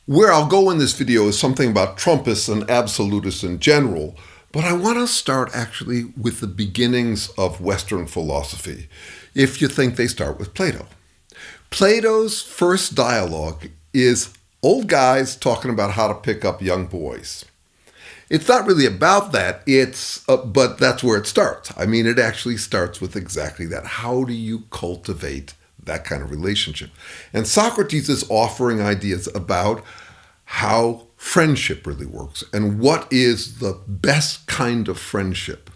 Where I'll go in this video is something about Trumpists and absolutists in general, but I want to start actually with the beginnings of Western philosophy, if you think they start with Plato. Plato's first dialogue is old guys talking about how to pick up young boys. It's not really about that, but that's where it starts. I mean, it actually starts with exactly that. How do you cultivate that kind of relationship? And Socrates is offering ideas about how friendship really works and what is the best kind of friendship.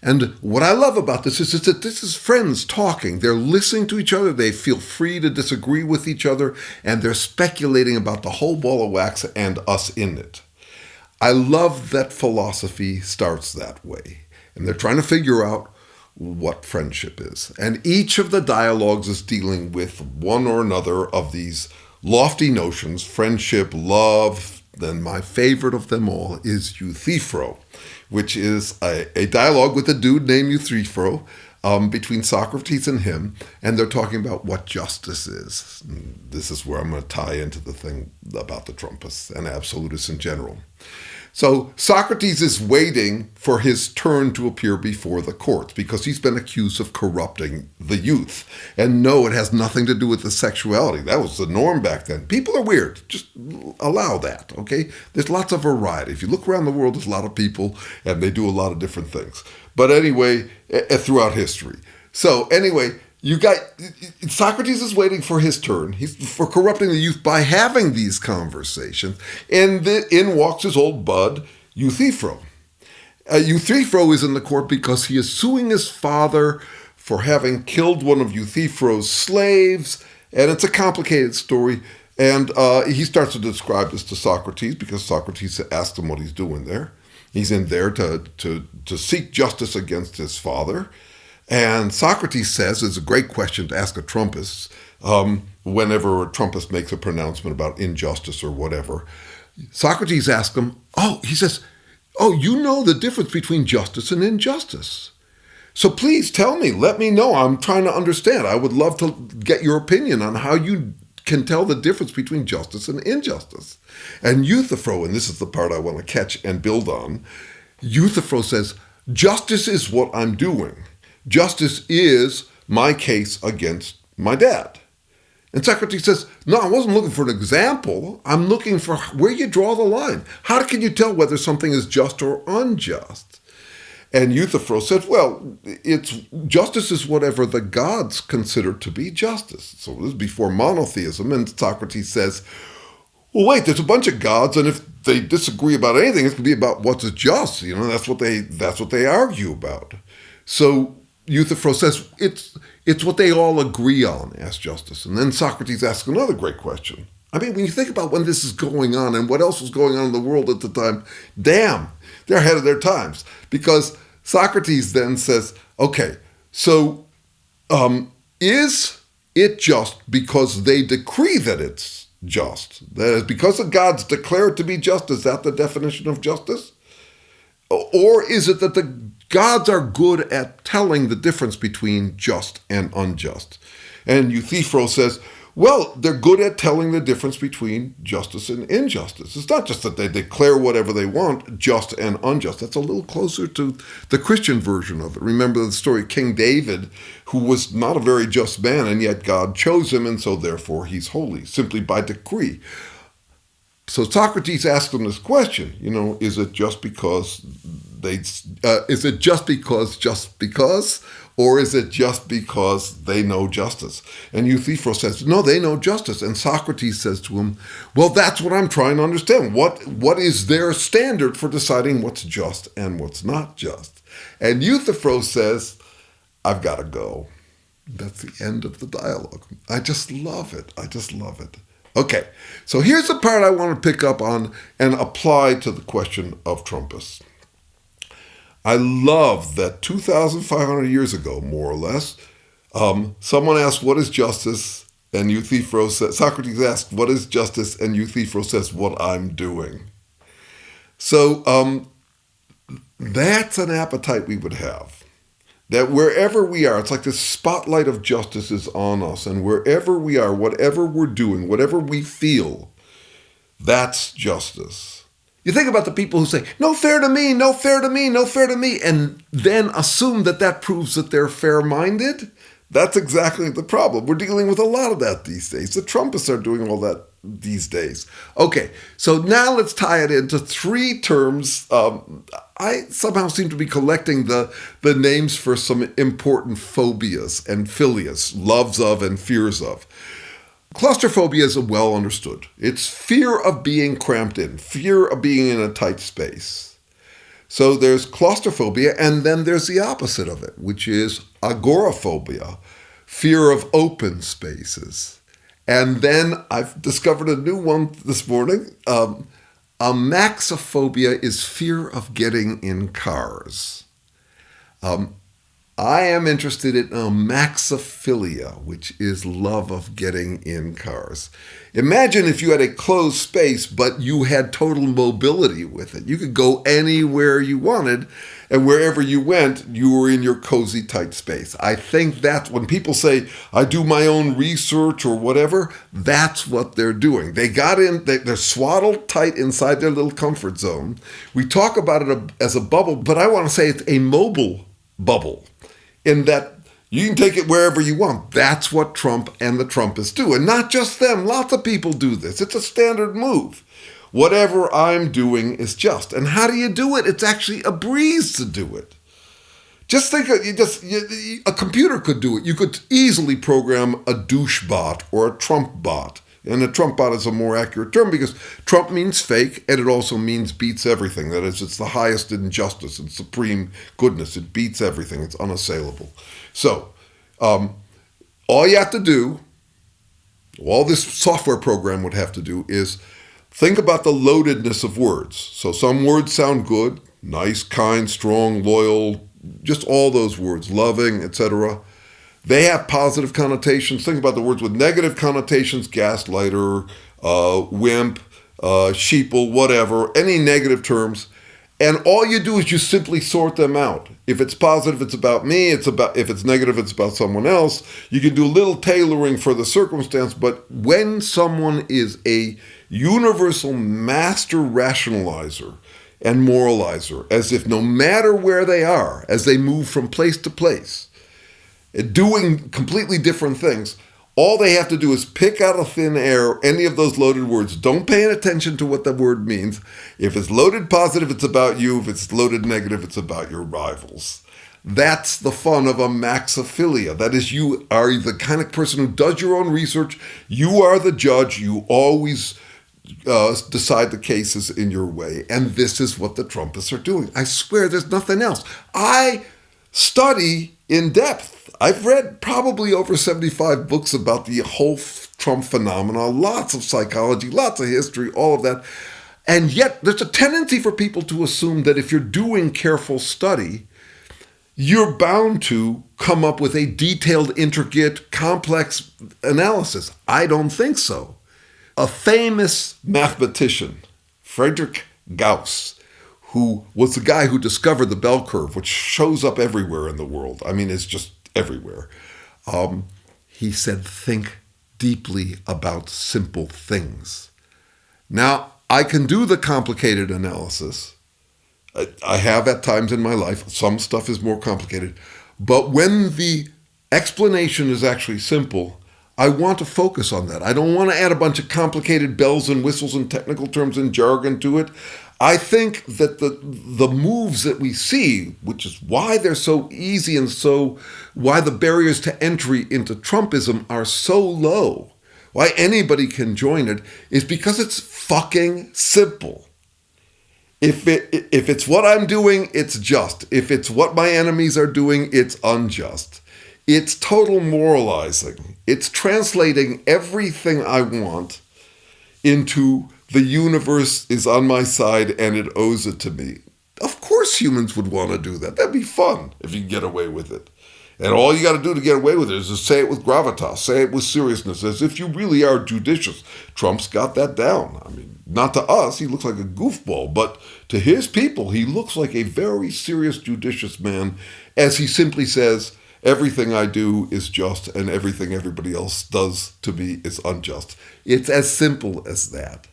And what I love about this is that this is friends talking. They're listening to each other. They feel free to disagree with each other, and they're speculating about the whole ball of wax and us in it. I love that philosophy starts that way. And they're trying to figure out what friendship is. And each of the dialogues is dealing with one or another of these lofty notions: friendship, love. Then my favorite of them all is Euthyphro, which is a dialogue with a dude named Euthyphro between Socrates and him, and they're talking about what justice is. And this is where I'm going to tie into the thing about the Trumpists and absolutists in general. So Socrates is waiting for his turn to appear before the courts because he's been accused of corrupting the youth. And no, it has nothing to do with the sexuality. That was the norm back then. People are weird. Just allow that, okay? There's lots of variety. If you look around the world, there's a lot of people, and they do a lot of different things. But anyway, throughout history. So anyway, Socrates is waiting for his turn. He's for corrupting the youth by having these conversations. And in walks his old bud, Euthyphro. Euthyphro is in the court because he is suing his father for having killed one of Euthyphro's slaves. And it's a complicated story. And he starts to describe this to Socrates because Socrates asked him what he's doing there. He's in there to seek justice against his father. And Socrates says, it's a great question to ask a Trumpist whenever a Trumpist makes a pronouncement about injustice or whatever. Socrates asks him, he says, you know the difference between justice and injustice. So please tell me, let me know. I'm trying to understand. I would love to get your opinion on how you can tell the difference between justice and injustice. And Euthyphro, and this is the part I want to catch and build on, Euthyphro says, justice is what I'm doing. Justice is my case against my dad. And Socrates says, no, I wasn't looking for an example. I'm looking for where you draw the line. How can you tell whether something is just or unjust? And Euthyphro said, well, justice is whatever the gods consider to be justice. So this is before monotheism. And Socrates says, well, wait, there's a bunch of gods, and if they disagree about anything, it's going to be about what's just. That's what they argue about. So Euthyphro says it's what they all agree on as justice. And then Socrates asks another great question. I mean, when you think about when this is going on and what else was going on in the world at the time, damn, they're ahead of their times. Because Socrates then says, okay, so is it just because they decree that it's just? That is, because the gods declare it to be just, is that the definition of justice? Or is it that the gods are good at telling the difference between just and unjust? And Euthyphro says, well, they're good at telling the difference between justice and injustice. It's not just that they declare whatever they want, just and unjust. That's a little closer to the Christian version of it. Remember the story of King David, who was not a very just man, and yet God chose him, and so therefore he's holy, simply by decree. So Socrates asked him this question, is it just because, or is it just because they know justice? And Euthyphro says, no, they know justice. And Socrates says to him, well, that's what I'm trying to understand. What is their standard for deciding what's just and what's not just? And Euthyphro says, I've got to go. That's the end of the dialogue. I just love it. Okay, so here's the part I want to pick up on and apply to the question of Trumpists. I love that 2,500 years ago, more or less, someone asked, what is justice? And Socrates asked, what is justice? And Euthyphro says, what I'm doing. So that's an appetite we would have. That wherever we are, it's like the spotlight of justice is on us. And wherever we are, whatever we're doing, whatever we feel, That's justice. You think about the people who say, no fair to me, no fair to me, no fair to me, and then assume that that proves that they're fair-minded. That's exactly the problem. We're dealing with a lot of that these days. The Trumpists are doing all that these days. Okay, so now let's tie it into three terms. I somehow seem to be collecting the names for some important phobias and philias, loves of and fears of. Claustrophobia is well understood. It's fear of being cramped in, fear of being in a tight space. So there's claustrophobia, and then there's the opposite of it, which is agoraphobia, fear of open spaces. And then I've discovered a new one this morning. Amaxophylia is fear of getting in cars. I am interested in Amaxophylia, which is love of getting in cars. Imagine if you had a closed space, but you had total mobility with it. You could go anywhere you wanted, and wherever you went, you were in your cozy, tight space. I think that's when people say, I do my own research or whatever, that's what they're doing. They got in, they're swaddled tight inside their little comfort zone. We talk about it as a bubble, but I want to say it's a mobile bubble, in that you can take it wherever you want. That's what Trump and the Trumpists do. And not just them, lots of people do this. It's a standard move. Whatever I'm doing is just. And how do you do it? It's actually a breeze to do it. Just think, a computer could do it. You could easily program a douche bot or a Trump bot. And a Trump bot is a more accurate term because Trump means fake, and it also means beats everything. That is, it's the highest in justice and supreme goodness. It beats everything. It's unassailable. So, all you have to do, all this software program would have to do, is think about the loadedness of words. So some words sound good, nice, kind, strong, loyal, just all those words, loving, etc. They have positive connotations. Think about the words with negative connotations, gaslighter, wimp, sheeple, whatever, any negative terms. And all you do is you simply sort them out. If it's positive, it's about me. If it's negative, it's about someone else. You can do a little tailoring for the circumstance, but when someone is a universal master rationalizer and moralizer, as if no matter where they are, as they move from place to place, doing completely different things, all they have to do is pick out of thin air any of those loaded words. Don't pay attention to what the word means. If it's loaded positive, it's about you. If it's loaded negative, it's about your rivals. That's the fun of Amaxophylia. That is, you are the kind of person who does your own research. You are the judge. You always decide the cases in your way. And this is what the Trumpists are doing. I swear there's nothing else. I study in depth. I've read probably over 75 books about the whole Trump phenomena, lots of psychology, lots of history, all of that. And yet there's a tendency for people to assume that if you're doing careful study, you're bound to come up with a detailed, intricate, complex analysis. I don't think so. A famous mathematician, Friedrich Gauss, who was the guy who discovered the bell curve, which shows up everywhere in the world. I mean, it's just everywhere. He said, think deeply about simple things. Now, I can do the complicated analysis. I have at times in my life. Some stuff is more complicated. But when the explanation is actually simple, I want to focus on that. I don't want to add a bunch of complicated bells and whistles and technical terms and jargon to it. I think that the moves that we see, which is why they're so easy and why the barriers to entry into Trumpism are so low, why anybody can join it, is because it's fucking simple. If it's what I'm doing, it's just. If it's what my enemies are doing, it's unjust. It's total moralizing. It's translating everything I want into the universe is on my side and it owes it to me. Of course humans would want to do that. That'd be fun if you can get away with it. And all you got to do to get away with it is to say it with gravitas, say it with seriousness, as if you really are judicious. Trump's got that down. I mean, not to us, he looks like a goofball, but to his people, he looks like a very serious, judicious man, as he simply says, everything I do is just and everything everybody else does to me is unjust. It's as simple as that.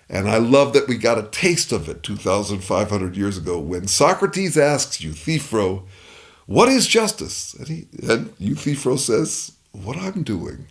And I love that we got a taste of it 2,500 years ago when Socrates asks Euthyphro, what is justice? And Euthyphro says, what I'm doing.